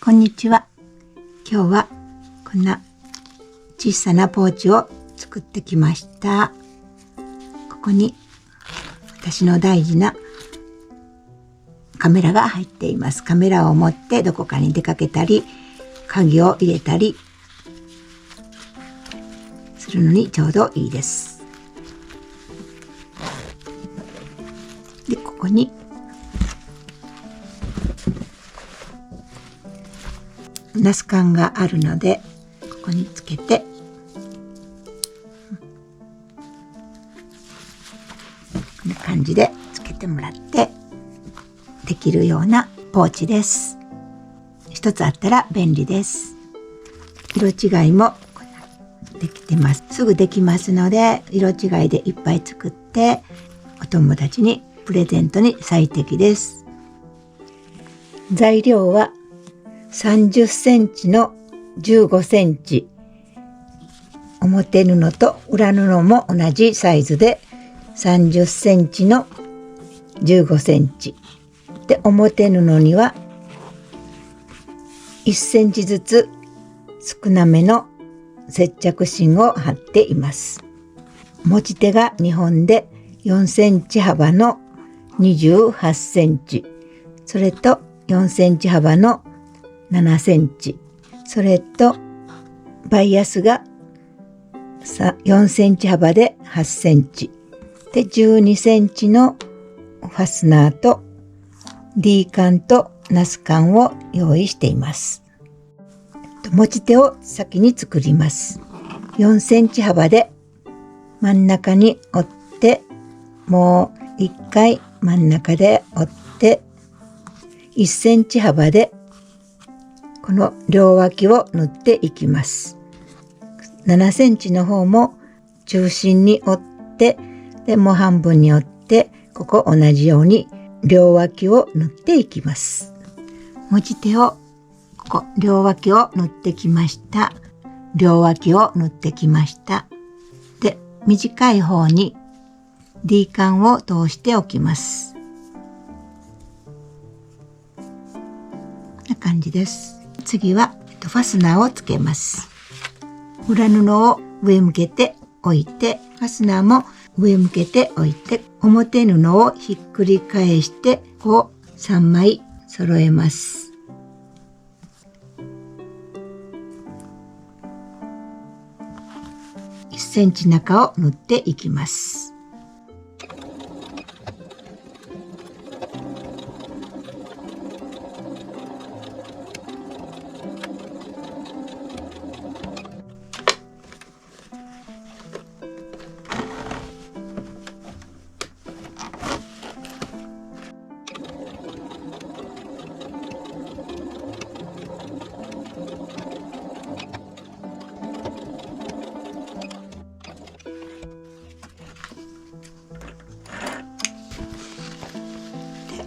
こんにちは。今日はこんな小さなポーチを作ってきました。ここに私の大事なカメラが入っています。カメラを持ってどこかに出かけたり、鍵を入れたりするのにちょうどいいです。で、ここにナス缶があるので、ここにつけて、こんな感じでつけてもらってできるようなポーチです。一つあったら便利です。色違いもこんなできてます。すぐできますので、色違いでいっぱい作ってお友達にプレゼントに最適です。材料は30センチの15センチ、表布と裏布も同じサイズで30センチの15センチで、表布には1センチずつ少なめの接着芯を貼っています。持ち手が2本で4センチ幅の28センチ、それと4センチ幅の7センチ、それとバイアスが4センチ幅で8センチで、12センチのファスナーと D 缶とナス缶を用意しています。持ち手を先に作ります。4センチ幅で真ん中に折って、もう1回真ん中で折って1センチ幅でこの両脇を縫っていきます。7センチの方も中心に折って、でもう半分に折って、ここ同じように両脇を縫っていきます。持ち手をここ両脇を縫ってきました。両脇を縫ってきました。で、短い方に D 缶を通しておきます。こんな感じです。次はファスナーをつけます。裏布を上向けて置いて、ファスナーも上向けて置いて、表布をひっくり返してこう3枚揃えます。1センチ中を縫っていきます。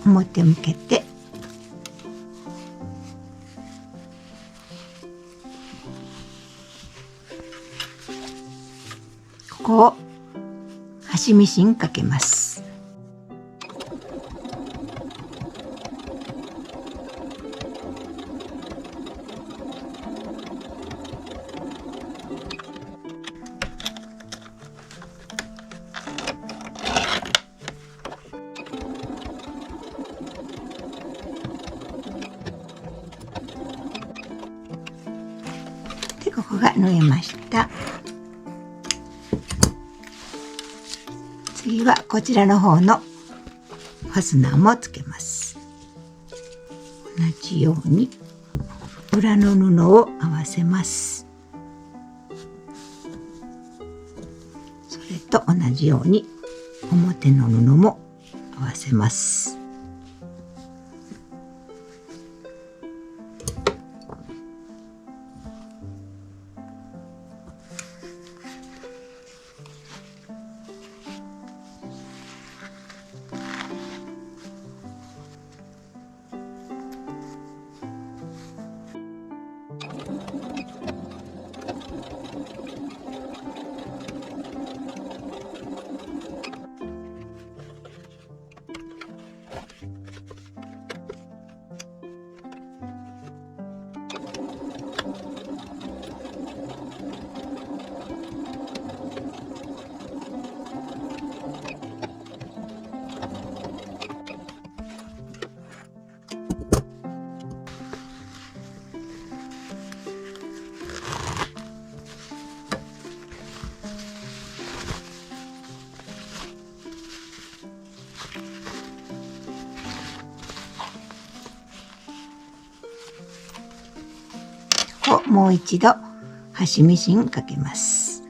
表向けてここを端ミシンかけます。で、ここが縫えました。次はこちらの方のファスナーもつけます。同じように裏の布を合わせます。それと同じように表の布も合わせます。ここもう一度端ミシンかけます。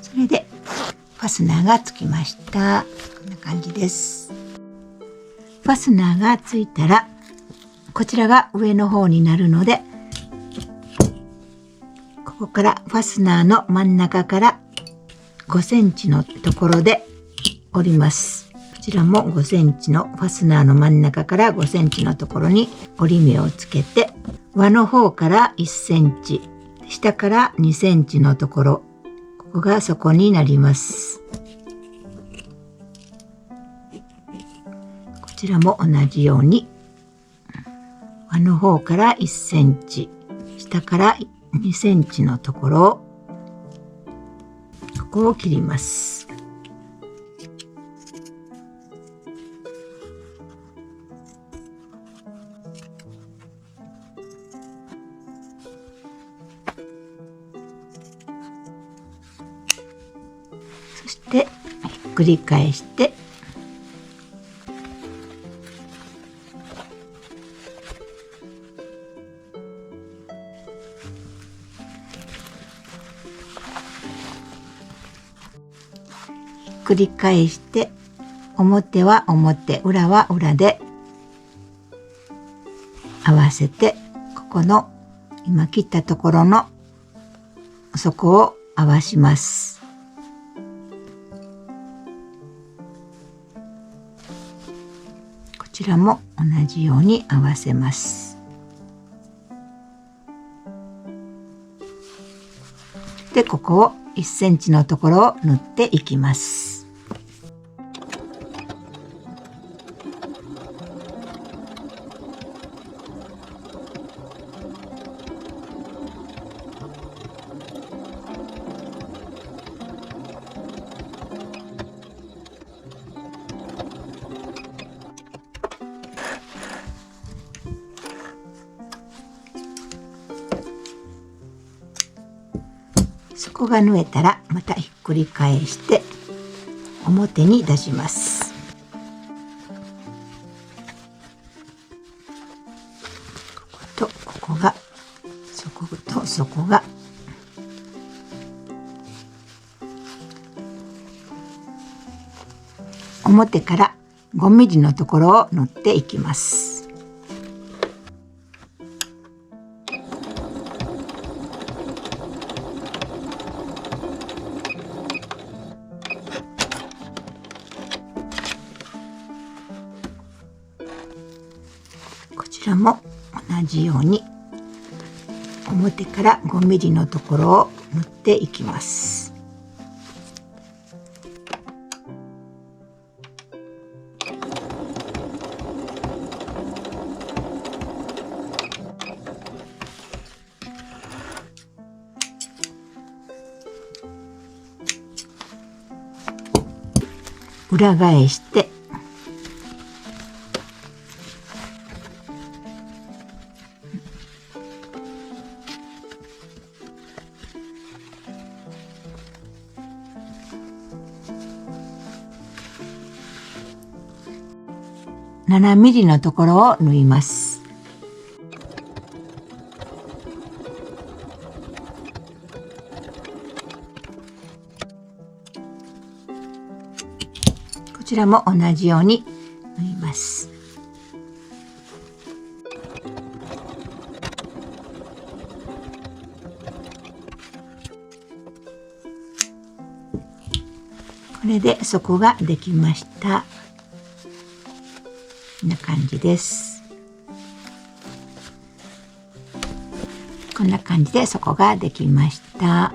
それでファスナーがつきました。こんな感じです。ファスナーがついたらこちらが上の方になるので、ここからファスナーの真ん中から5センチのところで折ります。こちらも5センチのファスナーの真ん中から5センチのところに折り目をつけて、輪の方から1センチ、下から2センチのところ、ここが底になります。こちらも同じように輪の方から1センチ、下から2センチのところを、ここを切ります。そしてひっくり返して繰り返して表は表、裏は裏で合わせて、ここの今切ったところの底を合わします。こちらも同じように合わせます。で、ここを1センチのところを縫っていきます。底が縫えたらまたひっくり返して表に出します。こことここが、底と底が表から5ミリのところを縫っていきます。こちらも同じように表から5ミリのところを縫っていきます。裏返して7ミリのところを縫います。こちらも同じように縫います。これで底ができました。こんな感じです。こんな感じで底ができました。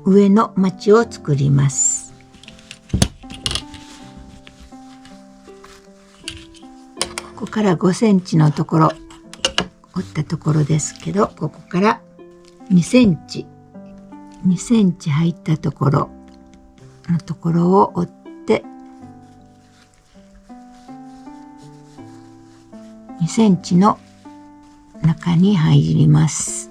上のまちを作ります。ここから5センチのところ折ったところですけど、ここから2センチ入ったところを折って2センチの中に入ります。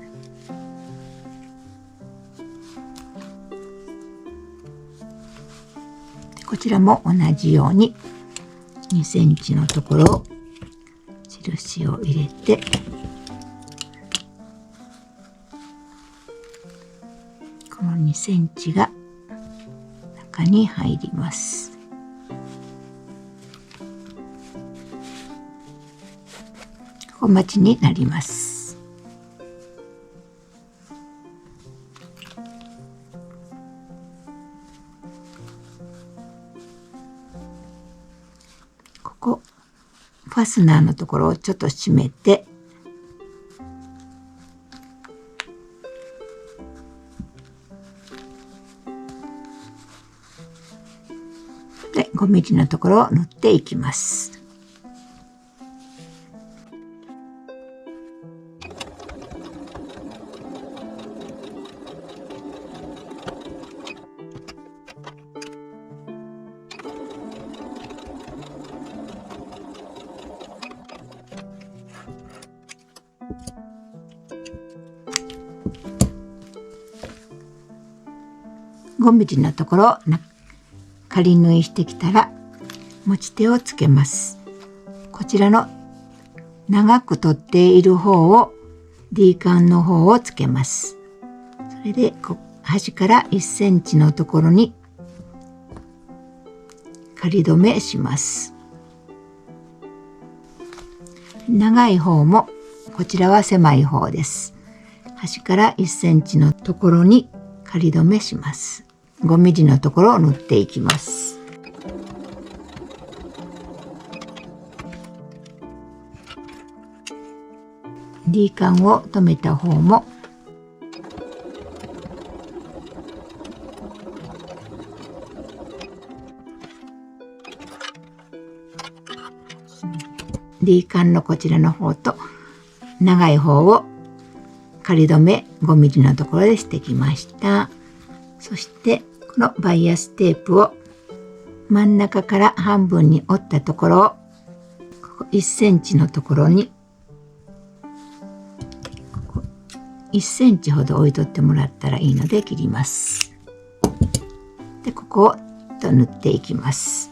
こちらも同じように2センチのところを印を入れて、この2センチが中に入ります。小町になります。ここファスナーのところをちょっと締めて、で5ミリのところを縫っていきます。5ミリのところを仮縫いしてきたら持ち手をつけます。こちらの長く取っている方を D カンの方をつけます。それで端から1センチのところに仮止めします。長い方もこちらは狭い方です。端から1センチのところに仮止めします。5ミリのところを縫っていきます。D カンを留めた方もD カンのこちらの方と長い方を仮止め5ミリのところでしてきました。そしてこのバイアステープを真ん中から半分に折ったところをここ1センチのところに1センチほど置いとってもらったらいいので切ります。でここを縫っていきます。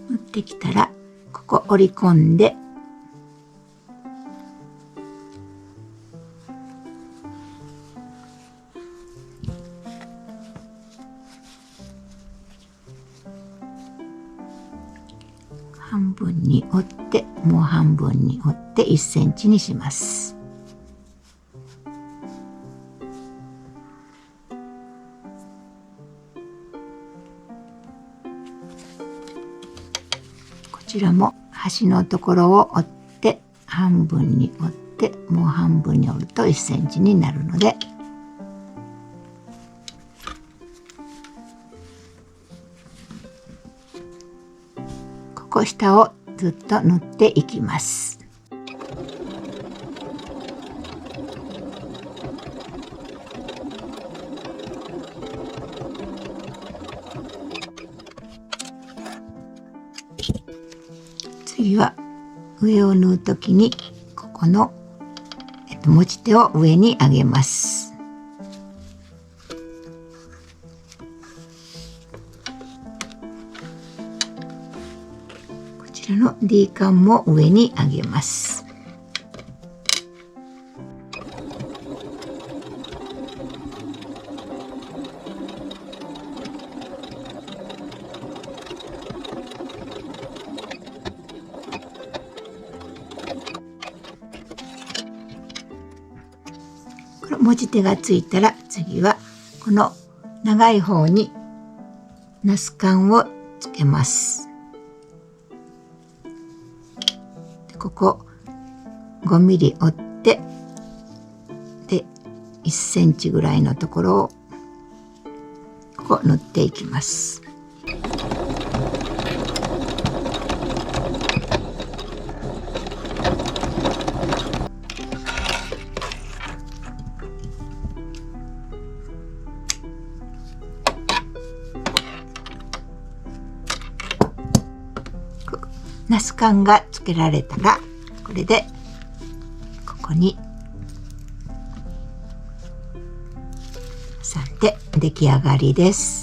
縫ってきたらここ折り込んで半分に折ってもう半分に折って1センチにします。こちらも端のところを折って半分に折ってもう半分に折ると1センチになるので、ここ下をずっと縫っていきます。次は上を縫うときにここの、持ち手を上に上げます。こちらの D カンも上に上げます。持ち手がついたら、次はこの長い方にナス缶をつけます。でここ5ミリ折って、で1センチぐらいのところをここ塗っていきます。ナス缶がつけられたら、これでここに挟んで出来上がりです。